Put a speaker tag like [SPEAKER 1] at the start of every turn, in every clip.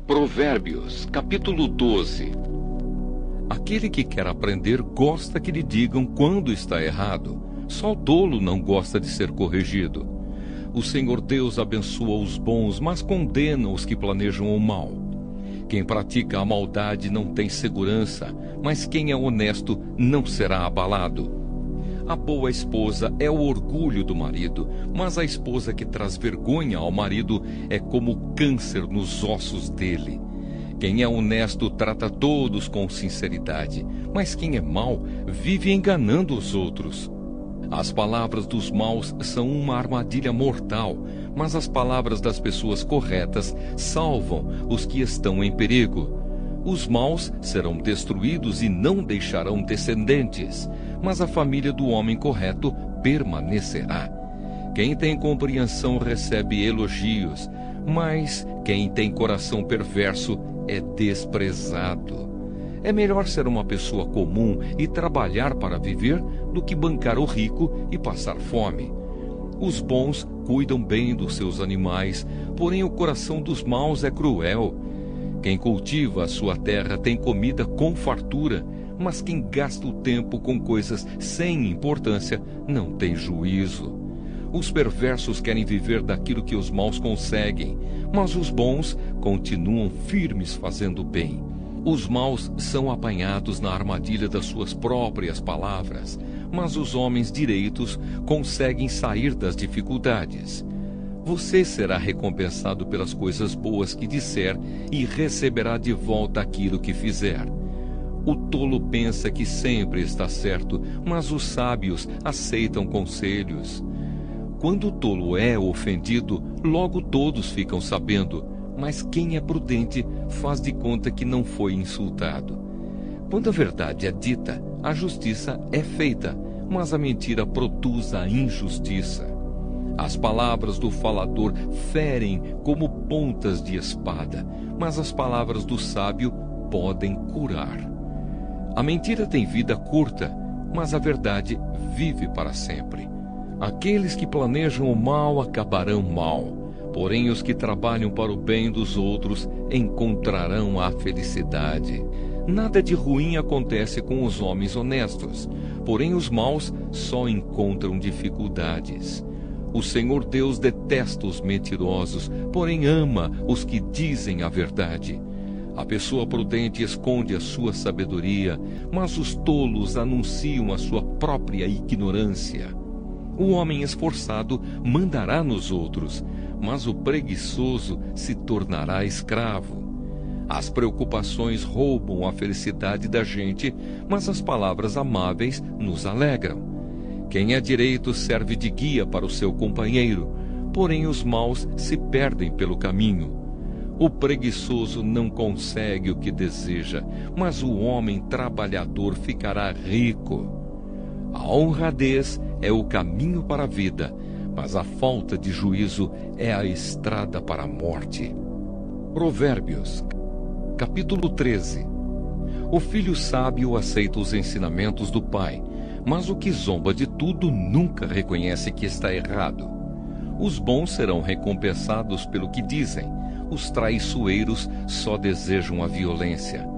[SPEAKER 1] Provérbios, capítulo 12. Aquele que quer aprender gosta que lhe digam quando está errado. Só o tolo não gosta de ser corrigido. O Senhor Deus abençoa os bons, mas condena os que planejam o mal. Quem pratica a maldade não tem segurança, mas quem é honesto não será abalado. A boa esposa é o orgulho do marido, mas a esposa que traz vergonha ao marido é como câncer nos ossos dele. Quem é honesto trata todos com sinceridade, mas quem é mau vive enganando os outros. As palavras dos maus são uma armadilha mortal, mas as palavras das pessoas corretas salvam os que estão em perigo. Os maus serão destruídos e não deixarão descendentes, mas a família do homem correto permanecerá. Quem tem compreensão recebe elogios, mas quem tem coração perverso é desprezado. É melhor ser uma pessoa comum e trabalhar para viver do que bancar o rico e passar fome. Os bons cuidam bem dos seus animais, porém o coração dos maus é cruel. Quem cultiva a sua terra tem comida com fartura, mas quem gasta o tempo com coisas sem importância não tem juízo. Os perversos querem viver daquilo que os maus conseguem, mas os bons continuam firmes fazendo bem. Os maus são apanhados na armadilha das suas próprias palavras, mas os homens direitos conseguem sair das dificuldades. Você será recompensado pelas coisas boas que disser e receberá de volta aquilo que fizer. O tolo pensa que sempre está certo, mas os sábios aceitam conselhos. Quando o tolo é ofendido, logo todos ficam sabendo, mas quem é prudente faz de conta que não foi insultado. Quando a verdade é dita, a justiça é feita, mas a mentira produz a injustiça. As palavras do falador ferem como pontas de espada, mas as palavras do sábio podem curar. A mentira tem vida curta, mas a verdade vive para sempre. Aqueles que planejam o mal acabarão mal, porém os que trabalham para o bem dos outros encontrarão a felicidade. Nada de ruim acontece com os homens honestos, porém os maus só encontram dificuldades. O Senhor Deus detesta os mentirosos, porém ama os que dizem a verdade. A pessoa prudente esconde a sua sabedoria, mas os tolos anunciam a sua própria ignorância. O homem esforçado mandará nos outros, mas o preguiçoso se tornará escravo. As preocupações roubam a felicidade da gente, mas as palavras amáveis nos alegram. Quem é direito serve de guia para o seu companheiro, porém os maus se perdem pelo caminho. O preguiçoso não consegue o que deseja, mas o homem trabalhador ficará rico. A honradez é o caminho para a vida, mas a falta de juízo é a estrada para a morte. Provérbios, capítulo 13. O filho sábio aceita os ensinamentos do pai, mas o que zomba de tudo nunca reconhece que está errado. Os bons serão recompensados pelo que dizem, os traiçoeiros só desejam a violência.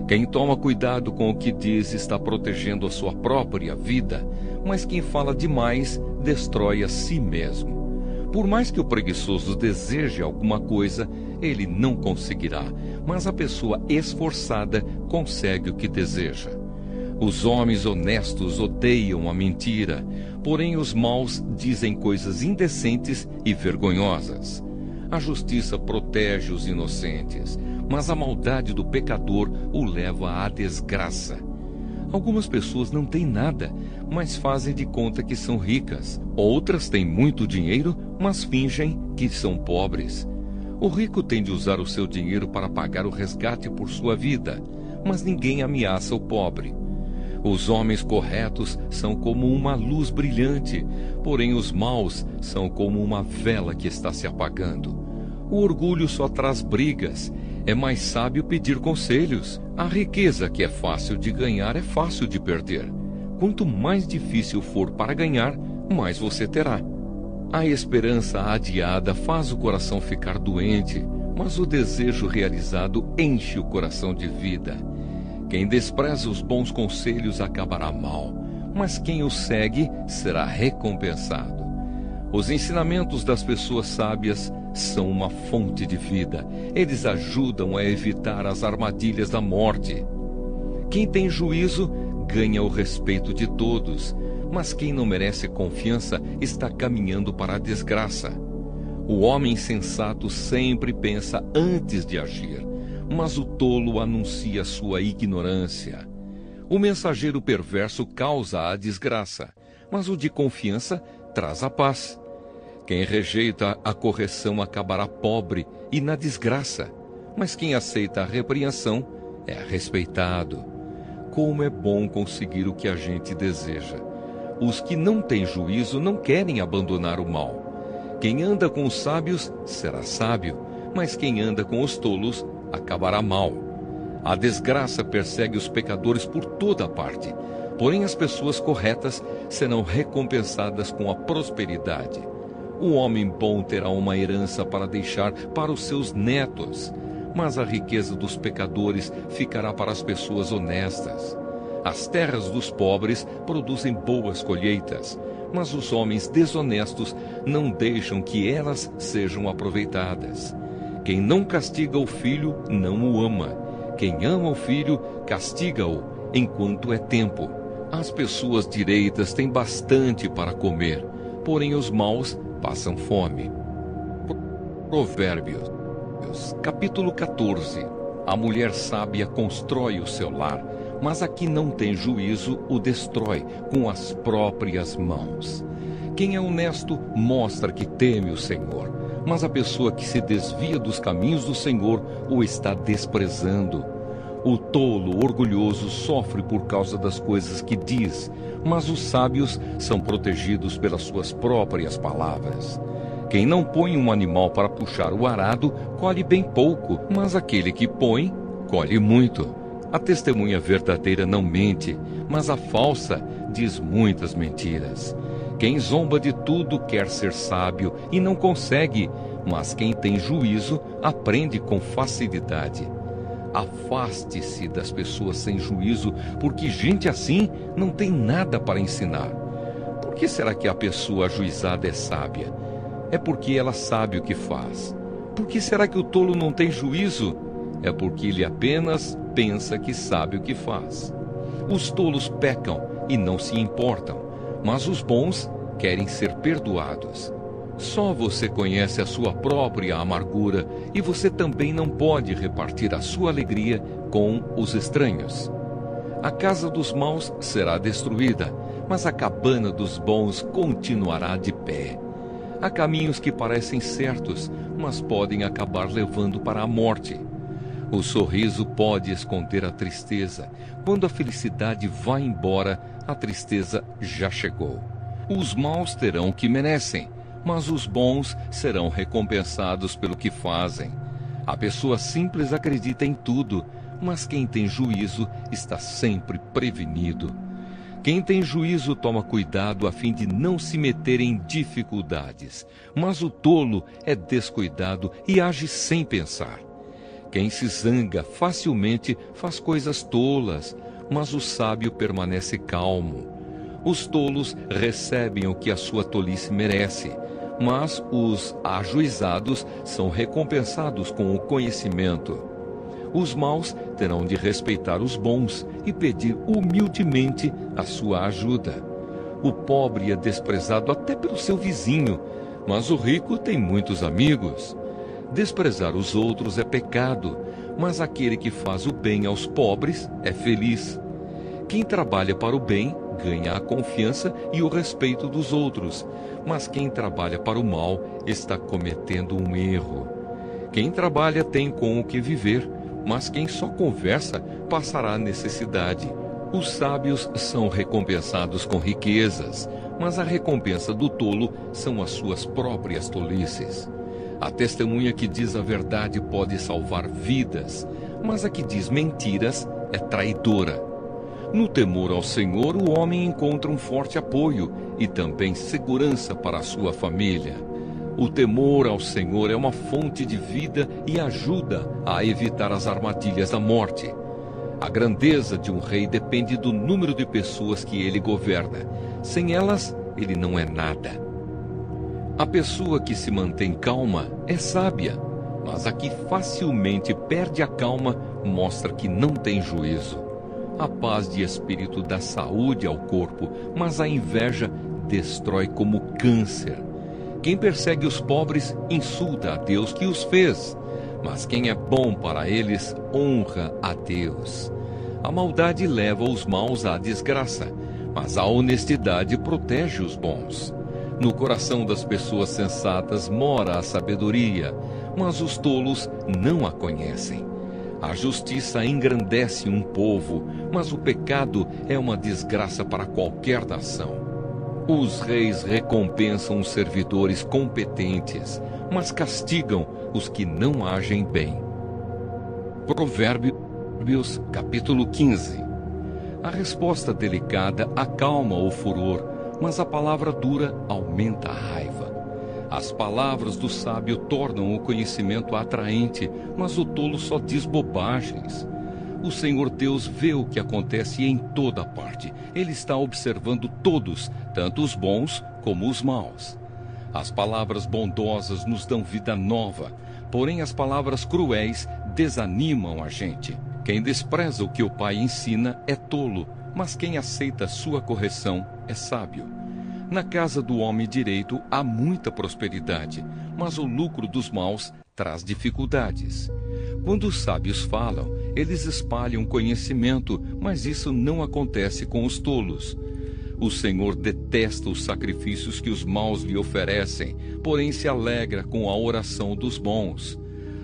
[SPEAKER 1] Quem toma cuidado com o que diz está protegendo a sua própria vida, mas quem fala demais destrói a si mesmo. Por mais que o preguiçoso deseje alguma coisa, ele não conseguirá, mas a pessoa esforçada consegue o que deseja. Os homens honestos odeiam a mentira, porém os maus dizem coisas indecentes e vergonhosas. A justiça protege os inocentes, mas a maldade do pecador o leva à desgraça. Algumas pessoas não têm nada, mas fazem de conta que são ricas. Outras têm muito dinheiro, mas fingem que são pobres. O rico tem de usar o seu dinheiro para pagar o resgate por sua vida, mas ninguém ameaça o pobre. Os homens corretos são como uma luz brilhante, porém os maus são como uma vela que está se apagando. O orgulho só traz brigas. É mais sábio pedir conselhos. A riqueza que é fácil de ganhar é fácil de perder. Quanto mais difícil for para ganhar, mais você terá. A esperança adiada faz o coração ficar doente, mas o desejo realizado enche o coração de vida. Quem despreza os bons conselhos acabará mal, mas quem os segue será recompensado. Os ensinamentos das pessoas sábias são uma fonte de vida. Eles ajudam a evitar as armadilhas da morte. Quem tem juízo ganha o respeito de todos, mas quem não merece confiança está caminhando para a desgraça. O homem sensato sempre pensa antes de agir, mas o tolo anuncia sua ignorância. O mensageiro perverso causa a desgraça, mas o de confiança traz a paz. Quem rejeita a correção acabará pobre e na desgraça, mas quem aceita a repreensão é respeitado. Como é bom conseguir o que a gente deseja. Os que não têm juízo não querem abandonar o mal. Quem anda com os sábios será sábio, mas quem anda com os tolos acabará mal. A desgraça persegue os pecadores por toda parte, porém as pessoas corretas serão recompensadas com a prosperidade. O homem bom terá uma herança para deixar para os seus netos, mas a riqueza dos pecadores ficará para as pessoas honestas. As terras dos pobres produzem boas colheitas, mas os homens desonestos não deixam que elas sejam aproveitadas. Quem não castiga o filho não o ama. Quem ama o filho castiga-o enquanto é tempo. As pessoas direitas têm bastante para comer, porém os maus passam fome. Provérbios, capítulo 14. A mulher sábia constrói o seu lar, mas a que não tem juízo o destrói com as próprias mãos. Quem é honesto mostra que teme o Senhor, mas a pessoa que se desvia dos caminhos do Senhor o está desprezando. O tolo orgulhoso sofre por causa das coisas que diz, mas os sábios são protegidos pelas suas próprias palavras. Quem não põe um animal para puxar o arado, colhe bem pouco, mas aquele que põe, colhe muito. A testemunha verdadeira não mente, mas a falsa diz muitas mentiras. Quem zomba de tudo quer ser sábio e não consegue, mas quem tem juízo aprende com facilidade. Afaste-se das pessoas sem juízo, porque gente assim não tem nada para ensinar. Por que será que a pessoa ajuizada é sábia? É porque ela sabe o que faz. Por que será que o tolo não tem juízo? É porque ele apenas pensa que sabe o que faz. Os tolos pecam e não se importam, mas os bons querem ser perdoados. Só você conhece a sua própria amargura e você também não pode repartir a sua alegria com os estranhos. A casa dos maus será destruída, mas a cabana dos bons continuará de pé. Há caminhos que parecem certos, mas podem acabar levando para a morte. O sorriso pode esconder a tristeza. Quando a felicidade vai embora, a tristeza já chegou. Os maus terão o que merecem, mas os bons serão recompensados pelo que fazem. A pessoa simples acredita em tudo, mas quem tem juízo está sempre prevenido. Quem tem juízo toma cuidado a fim de não se meter em dificuldades, mas o tolo é descuidado e age sem pensar. Quem se zanga facilmente faz coisas tolas, mas o sábio permanece calmo. Os tolos recebem o que a sua tolice merece, mas os ajuizados são recompensados com o conhecimento. Os maus terão de respeitar os bons e pedir humildemente a sua ajuda. O pobre é desprezado até pelo seu vizinho, mas o rico tem muitos amigos. Desprezar os outros é pecado, mas aquele que faz o bem aos pobres é feliz. Quem trabalha para o bem ganha a confiança e o respeito dos outros, mas quem trabalha para o mal está cometendo um erro. Quem trabalha tem com o que viver, mas quem só conversa passará necessidade. Os sábios são recompensados com riquezas, mas a recompensa do tolo são as suas próprias tolices. A testemunha que diz a verdade pode salvar vidas, mas a que diz mentiras é traidora. No temor ao Senhor, o homem encontra um forte apoio e também segurança para a sua família. O temor ao Senhor é uma fonte de vida e ajuda a evitar as armadilhas da morte. A grandeza de um rei depende do número de pessoas que ele governa. Sem elas, ele não é nada. A pessoa que se mantém calma é sábia, mas a que facilmente perde a calma mostra que não tem juízo. A paz de espírito dá saúde ao corpo, mas a inveja destrói como câncer. Quem persegue os pobres insulta a Deus que os fez, mas quem é bom para eles honra a Deus. A maldade leva os maus à desgraça, mas a honestidade protege os bons. No coração das pessoas sensatas mora a sabedoria, mas os tolos não a conhecem. A justiça engrandece um povo, mas o pecado é uma desgraça para qualquer nação. Os reis recompensam os servidores competentes, mas castigam os que não agem bem. Provérbios, capítulo 15. A resposta delicada acalma o furor, mas a palavra dura aumenta a raiva. As palavras do sábio tornam o conhecimento atraente, mas o tolo só diz bobagens. O Senhor Deus vê o que acontece em toda parte. Ele está observando todos, tanto os bons como os maus. As palavras bondosas nos dão vida nova, porém as palavras cruéis desanimam a gente. Quem despreza o que o pai ensina é tolo, mas quem aceita sua correção é sábio. Na casa do homem direito há muita prosperidade, mas o lucro dos maus traz dificuldades. Quando os sábios falam, eles espalham conhecimento, mas isso não acontece com os tolos. O Senhor detesta os sacrifícios que os maus lhe oferecem, porém se alegra com a oração dos bons.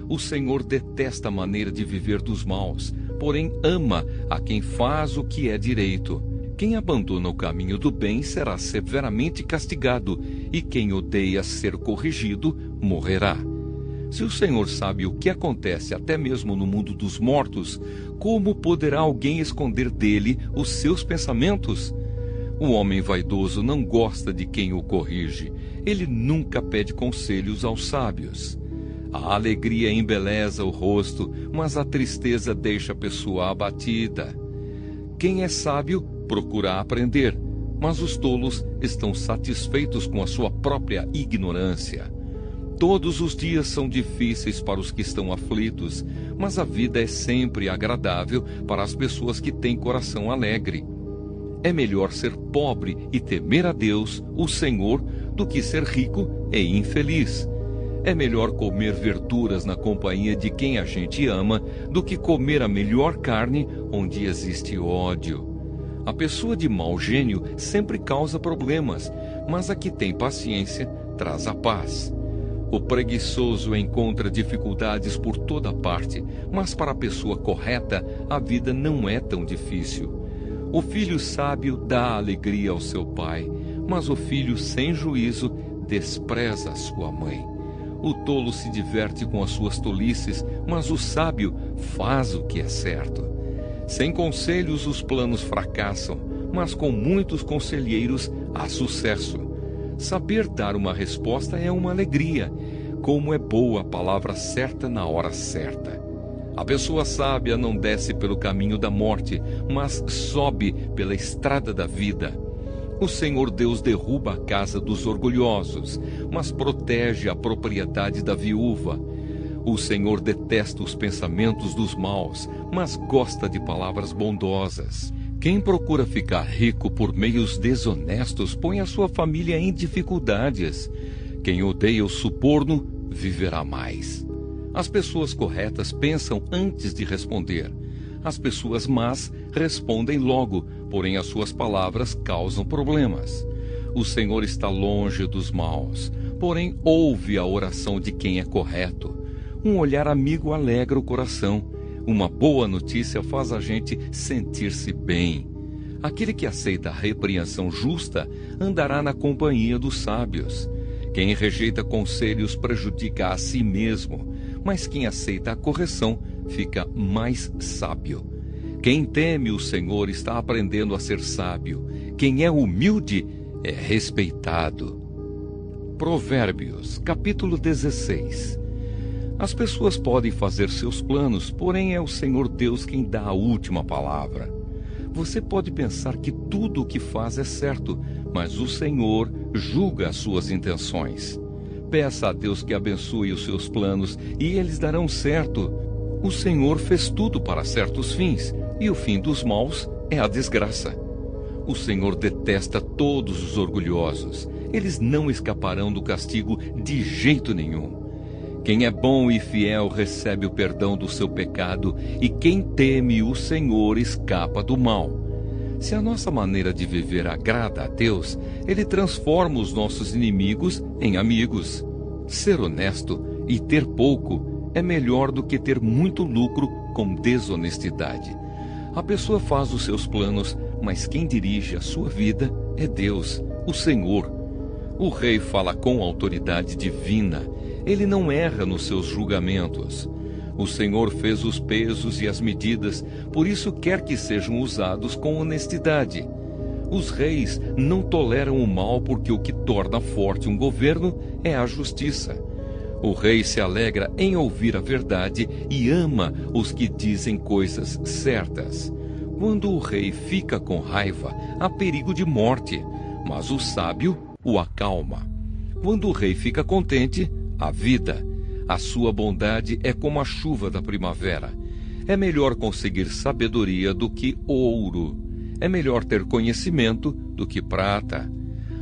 [SPEAKER 1] O Senhor detesta a maneira de viver dos maus, porém ama a quem faz o que é direito. Quem abandona o caminho do bem será severamente castigado, e quem odeia ser corrigido morrerá. Se o Senhor sabe o que acontece até mesmo no mundo dos mortos, como poderá alguém esconder dele os seus pensamentos? O homem vaidoso não gosta de quem o corrige. Ele nunca pede conselhos aos sábios. A alegria embeleza o rosto, mas a tristeza deixa a pessoa abatida. Quem é sábio procura aprender, mas os tolos estão satisfeitos com a sua própria ignorância. Todos os dias são difíceis para os que estão aflitos, mas a vida é sempre agradável para as pessoas que têm coração alegre. É melhor ser pobre e temer a Deus, o Senhor, do que ser rico e infeliz. É melhor comer verduras na companhia de quem a gente ama do que comer a melhor carne onde existe ódio. A pessoa de mau gênio sempre causa problemas, mas a que tem paciência traz a paz. O preguiçoso encontra dificuldades por toda parte, mas para a pessoa correta, a vida não é tão difícil. O filho sábio dá alegria ao seu pai, mas o filho sem juízo despreza a sua mãe. O tolo se diverte com as suas tolices, mas o sábio faz o que é certo. Sem conselhos os planos fracassam, mas com muitos conselheiros há sucesso. Saber dar uma resposta é uma alegria. Como é boa a palavra certa na hora certa. A pessoa sábia não desce pelo caminho da morte, mas sobe pela estrada da vida. O Senhor Deus derruba a casa dos orgulhosos, mas protege a propriedade da viúva. O Senhor detesta os pensamentos dos maus, mas gosta de palavras bondosas. Quem procura ficar rico por meios desonestos põe a sua família em dificuldades. Quem odeia o suborno viverá mais. As pessoas corretas pensam antes de responder. As pessoas más respondem logo, porém as suas palavras causam problemas. O Senhor está longe dos maus, porém ouve a oração de quem é correto. Um olhar amigo alegra o coração. Uma boa notícia faz a gente sentir-se bem. Aquele que aceita a repreensão justa andará na companhia dos sábios. Quem rejeita conselhos prejudica a si mesmo, mas quem aceita a correção fica mais sábio. Quem teme o Senhor está aprendendo a ser sábio. Quem é humilde é respeitado. Provérbios, capítulo 16. As pessoas podem fazer seus planos, porém é o Senhor Deus quem dá a última palavra. Você pode pensar que tudo o que faz é certo, mas o Senhor julga as suas intenções. Peça a Deus que abençoe os seus planos e eles darão certo. O Senhor fez tudo para certos fins, e o fim dos maus é a desgraça. O Senhor detesta todos os orgulhosos. Eles não escaparão do castigo de jeito nenhum. Quem é bom e fiel recebe o perdão do seu pecado, e quem teme o Senhor escapa do mal. Se a nossa maneira de viver agrada a Deus, Ele transforma os nossos inimigos em amigos. Ser honesto e ter pouco é melhor do que ter muito lucro com desonestidade. A pessoa faz os seus planos, mas quem dirige a sua vida é Deus, o Senhor. O rei fala com autoridade divina. Ele não erra nos seus julgamentos. O Senhor fez os pesos e as medidas, por isso quer que sejam usados com honestidade. Os reis não toleram o mal, porque o que torna forte um governo é a justiça. O rei se alegra em ouvir a verdade e ama os que dizem coisas certas. Quando o rei fica com raiva, há perigo de morte, mas o sábio o acalma. Quando o rei fica contente, há vida. A sua bondade é como a chuva da primavera. É melhor conseguir sabedoria do que ouro. É melhor ter conhecimento do que prata.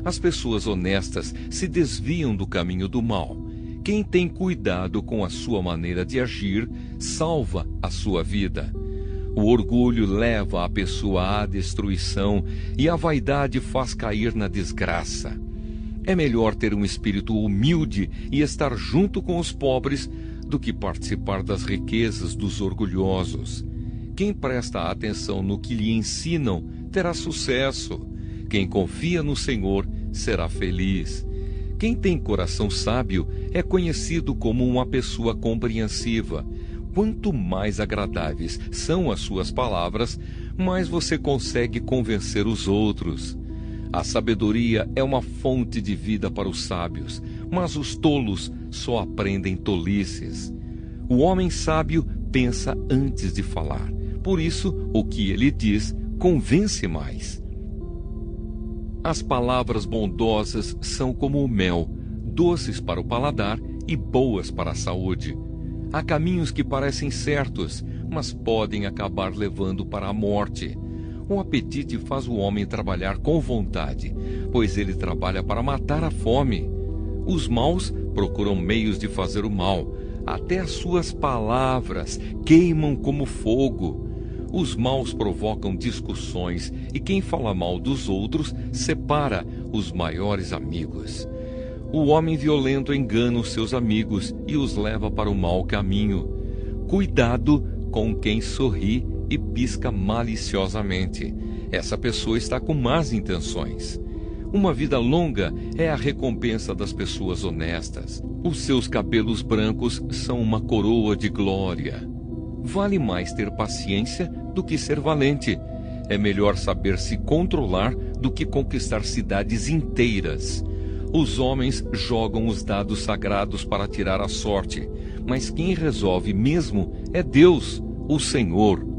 [SPEAKER 1] As pessoas honestas se desviam do caminho do mal. Quem tem cuidado com a sua maneira de agir, salva a sua vida. O orgulho leva a pessoa à destruição e a vaidade faz cair na desgraça. É melhor ter um espírito humilde e estar junto com os pobres do que participar das riquezas dos orgulhosos. Quem presta atenção no que lhe ensinam terá sucesso. Quem confia no Senhor será feliz. Quem tem coração sábio é conhecido como uma pessoa compreensiva. Quanto mais agradáveis são as suas palavras, mais você consegue convencer os outros. A sabedoria é uma fonte de vida para os sábios, mas os tolos só aprendem tolices. O homem sábio pensa antes de falar, por isso o que ele diz convence mais. As palavras bondosas são como o mel, doces para o paladar e boas para a saúde. Há caminhos que parecem certos, mas podem acabar levando para a morte. O apetite faz o homem trabalhar com vontade, pois ele trabalha para matar a fome. Os maus procuram meios de fazer o mal, até as suas palavras queimam como fogo. Os maus provocam discussões, e quem fala mal dos outros separa os maiores amigos. O homem violento engana os seus amigos e os leva para o mau caminho. Cuidado com quem sorri e pisca maliciosamente. Essa pessoa está com más intenções. Uma vida longa é a recompensa das pessoas honestas. Os seus cabelos brancos são uma coroa de glória. Vale mais ter paciência do que ser valente. É melhor saber se controlar do que conquistar cidades inteiras. Os homens jogam os dados sagrados para tirar a sorte, mas quem resolve mesmo é Deus, o Senhor.